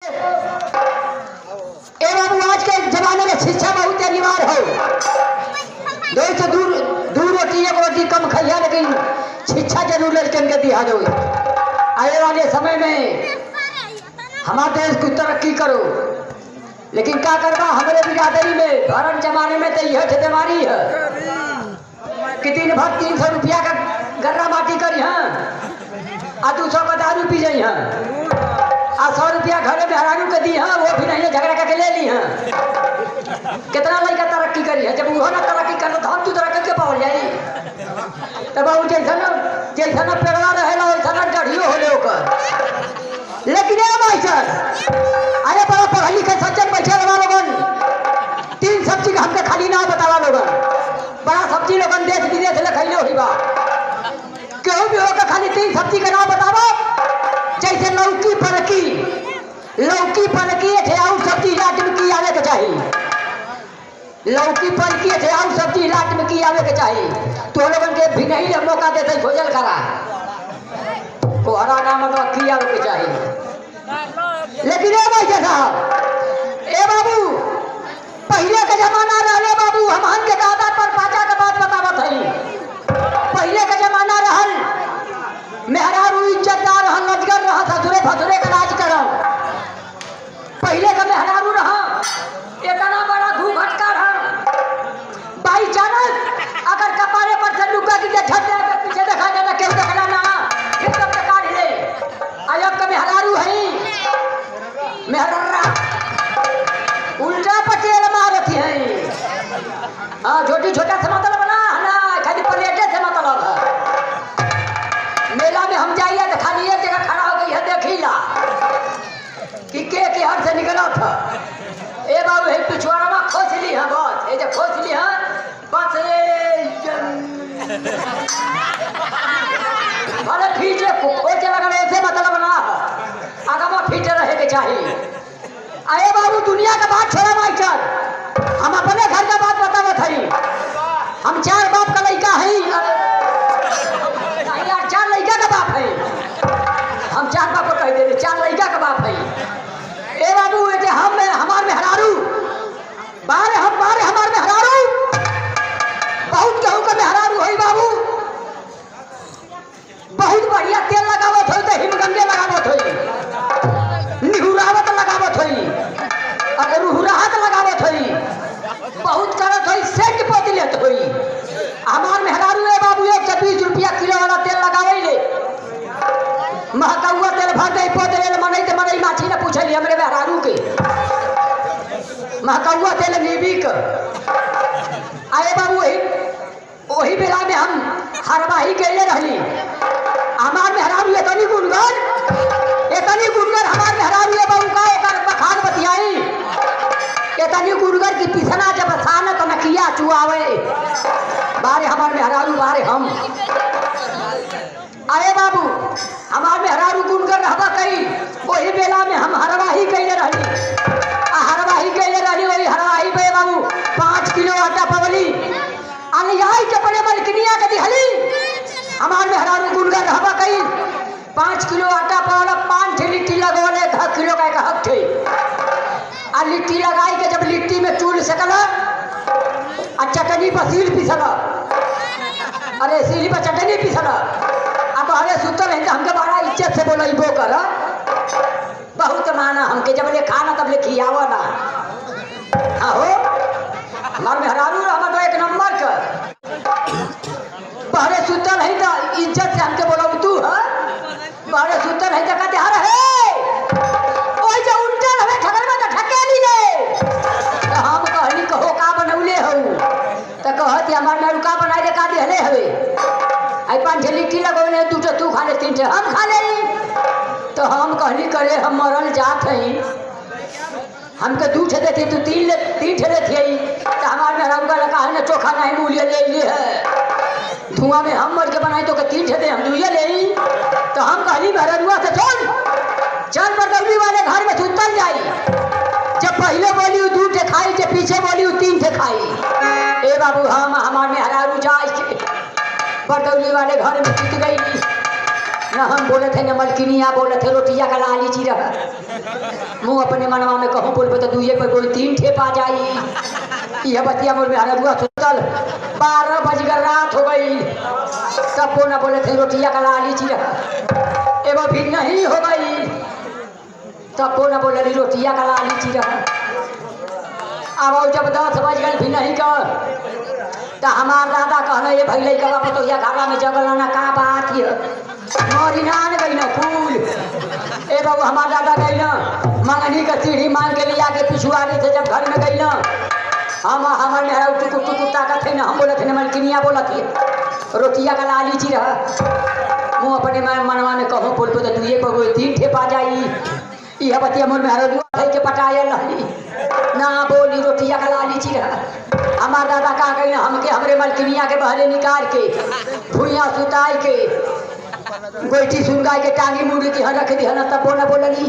ए बाबू आज के जमाने में शिक्षा बहुत अनिवार्य हो। दूर से दूर रोटी एक रोटी कम खाइया, लेकिन शिक्षा जरूर लड़कन के दिया दो। आने वाले समय में हमारे देश को तरक्की करो, लेकिन क्या करवा हमारे बिरादरी में भरण जमाने में तो यह बीमारी है कि दिन भर 300 रुपया का गर्रा माटी करी आ 200 का दारू पी जाई आ 100 रुपया घरे में हरारू के दी वो भी नहीं झगड़ा करके ले ली कितना लड़का तरक्की करी है। जब वो ना तरक्की कर तो हम तू तरक्की के पावल जाई तब जैसा पेड़वा रहेला वैसा डढ़ियो होले ओकर। लेकिन ए मास्टर अरे बड़ा पढ़ा लिखे सज्जन बैठे रहा लोगन, 3 सब्जी का हमके खाली ना बतावा लोगन, बड़ा सब्जी लोगन देश विदेश ले खैले होई बा, केहू भी होकर खाली 3 सब्जी का नाम बतावा। जैसे लौकी पलकी थे आउ सब्जी लाट में की आवे के चाहिए, लौकी पलकी थे आउ सब्जी लाट में की आवे के चाहिए। तो लोगन के भी नहीं ले मौका देते भोजन करा को हरा नाम की आवे के चाहिए। लेकिन ए भाई साहब ए बाबू पहले के जमाना रहले बाबू, हम के दादा पर पाचा के बात बतावत हई। पहले के जमाना रहल मेहरारू इज्जतदार रहल, लजगर रहा, ससुरे फसुरे का राज करो। पहले का मेहरारू रहा इतना बड़ा घूघटका रहा, बाई चानस अगर कपारे पर से लुका की छत के पीछे देखा जाना केहू देखला ना एकदम से काट ले। आयब का मेहरारू है मेहरा उल्टा पटेल मारती है। हाँ छोटी छोटा से मतलब ना ना खाली प्लेटे से मतलब है। मेला में हम जाइए तो खाली एक जगह खड़ा हो गई है देखीला कि के हर से निकला था। ए बाबू है पिछवाड़ा में खोज ली है बस, ये जो खोज ली है बस भले फीटे खोजे लगा ऐसे मतलब ना आगा फीटे रहे के चाहिए। अरे बाबू दुनिया का बात छोड़ा मास्टर, हम अपने घर का बात बतावत हई। हम 4 बाप का लड़का है, 4 लड़का का बाप है। हम 4 बाप को कह दे 4 लड़का का बाप है। ए बाबू ये हम हमार में हरारू बारे हमार में हरारू बहुत कहूँ का में हरारू है बाबू। बहुत बढ़िया तेल लगावत हो तो हिमगंगे लगावत हो, निहुरावत लगावत होई, अगर रुहुराहत लगावत होई, बहुत करत होई, सेंट पोत लेत होई। हमार मेहरारू है बाबू 120 रुपया किलो वाला तेल लगावे ले, महकौआ तेल भर दे पोत ले मनई ते मनई माछी ने पूछली हमरे मेहरारू के महकौआ तेल नीबी के। आए बाबू वही बेला में हम हरवाही कैले रहली। हमार मेहरारू इतनी गुनगर हमार मेहरारू है बाबू का एकर बखान बतियाई इतनी गुनगर की पिसना जब साना तो नकिया चुआवे बारे हमार मेहरारू बारे हम। अरे बाबू हमार मेहरारू गुनगर रहबा कई वही बेला में हम हरवाही कैले रहली। हरवाही कैले रहली वही हरवाही पे बाबू 5 किलो आटा पवली अलियाई के बड़े मलकनिया के दिहली। हमार मेहरारू गुनगर रहबा कई 5 किलो आटा पावला 5 लिट्टी लगोले 10 किलो का एक हक थे। आ लिट्टी लगाई के जब लिट्टी में चूल सकला आ चटनी पर सील पिसला, अरे सीली पर चटनी पिसला। अब अरे सुतल है हमके बड़ा इज्जत से बोलइबो कर, बहुत माना हमके जब ले खाना तब ले खियावा ना। आहो हमार मेहरारू रहबा तो 1 नंबर का बाहरे सुतल है तो इज्जत से हमके बोला तू है बाहरे सुतल है तो कहते हर है ओई जो उल्टा रहे ठगर में तो ठकेली ले। तो हम कहली कहो का बनौले हो तो कहत हमार मेरू का बनाए दे का दिहले हवे आई 5 लिट्टी लगौले 2 तू खा ले 3 हम खा ले। तो हम कहली करे हम मरल जात हई हमके 2 देती तू 3 लेती तो हमार मेहरारू का लगा है ना चोखा नहीं मूल्य ले लिए है धुआं में हम मर के बनाई तो 3 दे हम 2 ले। तो हम कहली मेहरारूआ से चल बरदौली वाले घर में सुतल जाई। जब पहले बोली 2 खाई जब पीछे बोली 3 खाई। ए बाबू हम हमार मेहरारू जाए बरदौली वाले घर में सुत गई। ना हम बोले थे न मलकिनिया बोले थे रोटिया का लाली चीरा मुँह अपने मनवा में कहूँ बोल तो दुए पर कोई 3 ठेप आ जाई। यह बतिया मोर में हरा सुतल 12 बज गए रात हो गई तब वो न बोले थे रोटिया का लाली चीरा एवं भी नहीं हो गई तब वो न बोले रोटिया का लाली चीरा। अब जब 10 बज गए भी नहीं कर तो हमार दादा कहना ये भैले का पतोहिया घाटा में जगल ना का बात है मोरी नान गई ना फूल ए बाबू हमार दादा गई ना मंगनी का सीढ़ी मांग के लिया के पिछुआरी से जब घर में गई ना हम हमार मेहरा टुकुर टुकुर ताकत है ना हम बोले थे मलकिनिया बोला थी रोटिया का लाली ची रहा मुँह अपने मनवा में कहूँ बोल तो दुए पर कोई 3 ठेप आ जाई। यह बतिया मोर मेहरा दुआ के पटायल रही ना बोली रोटिया का लाली ची रहा। हमार दादा कहा गई ना हमके हमरे मलकिनिया के बहरे निकाल के भूया सुताई के गोईठी सुनगाई के टांगी मुड़ी की रख दी ना तब बोला बोलनी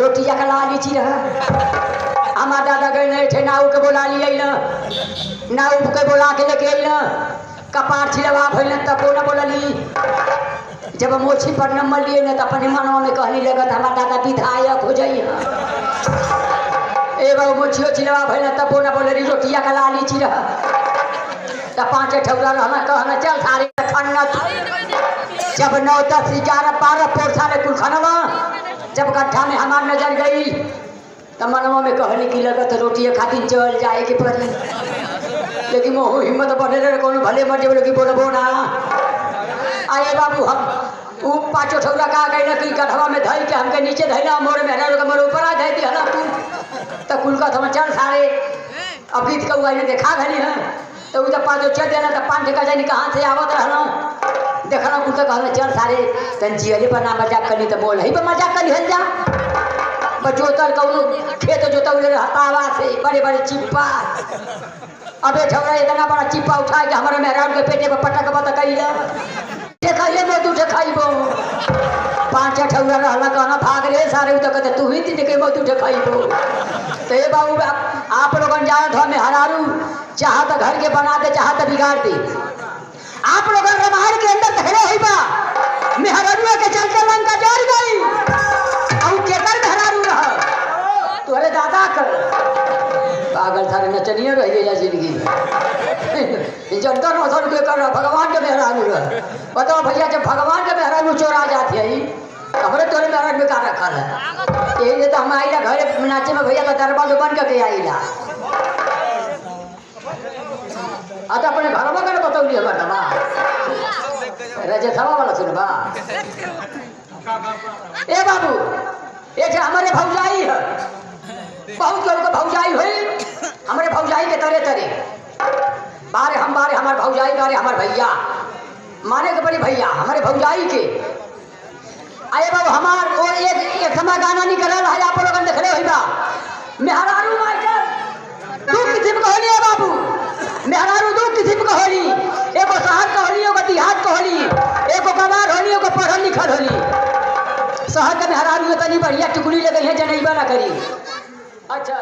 रोटिया का लाली ची रहा। हमार दादा गए नहीं थे नाऊ के बोला लिए ना नाऊ के बोला के लेके आई ना कपार छिलवा भइल तब बोला बोलनी जब मोछी पर नंबर लिए ना तो अपने मनवा में कहने लगत हमार दादा विधायक हो जाइए ए बाबू मोछियो छिलवा भइल तब बोला बोलनी रोटिया का लाली ची रहा। तब 5 ठौरा रहना कहना चल सारी खन्ना जब 9 10 11 12 पोरसा में कुल खनवा जब गड्ढा में हमार नजर गई तब मनवा में कहने की लगत रोटिया खातिर चल जाए के पड़ी लेकिन वो हिम्मत बढ़े रहे कौन भले मर जाए कि बोलबो ना आए बाबू हम वो 5 ठौरा कहा गई ना कि गड्ढवा में धई के हमके नीचे धैला मोर में के मोर ऊपर आ धई दिया ना कुल तो कुल का हम चल सारे अब गीत का हुआ देखा घनी है तो उधर 5 चल देना तो 5 का जानी कहाँ से आवत रहना देखना कुल तो कहना चल सारे तन जियले पर ना मजाक करनी तो बोल ही पर मजाक कर हल जा जोतल कौन खेत जोतौले हतावा से बड़े बड़े चिप्पा अबे झगड़ा इतना बड़ा चिप्पा उठा के हमारे मेहरान के पेटे पर पटक बता कही देखिए मैं तू खाइबो 5 ठौरा रहला कहना भाग रे सारे तो कहते तू ही दिन के मैं तू खाइबो तो ये बाबू आप लोगन जाए तो हमें हरारू चाह तो घर के बना दे चाह तो बिगाड़ दे आप लोग रामायण के अंदर धरे हुई बा मेहरारू के चलते लंका जल गई और केकर मेहरारू रह तोरे दादा कर पागल सारे नचनिया रह जा जिंदगी जनता 900 रुपये कर रहा भगवान के मेहरारू रह बताओ भैया जब भगवान के मेहरारू चोरा जाती है हमरे तोरे मेहरारू में का रखल है यही तो हम आईला घर नाचे में भैया का दरबार बन के आईला आता अपने घर में कर बतौली हमार दवा रजतवा वाला सुनबा ए बाबू ये जो हमारे भौजाई है बहुत लोग भौजाई हुई हमारे भौजाई के तरह तरह बारे हमारे भौजाई बारे हमारे भैया माने के बड़ी भैया हमारे भौजाई के आए बाबू हमार और एक समय गाना निकल रहा है आप लोग देख रहे हो बा मेहरारू माइटर 2 किस्म का होली है बाबू मेहरारू 2 किस्म का होली एगो शहर का होली एगो देहात का होली एगो गवार होली एगो पढ़ल लिखल होली शहर के मेहरारू तनी बढ़िया टुकड़ी लगे है जनैबा ना करी अच्छा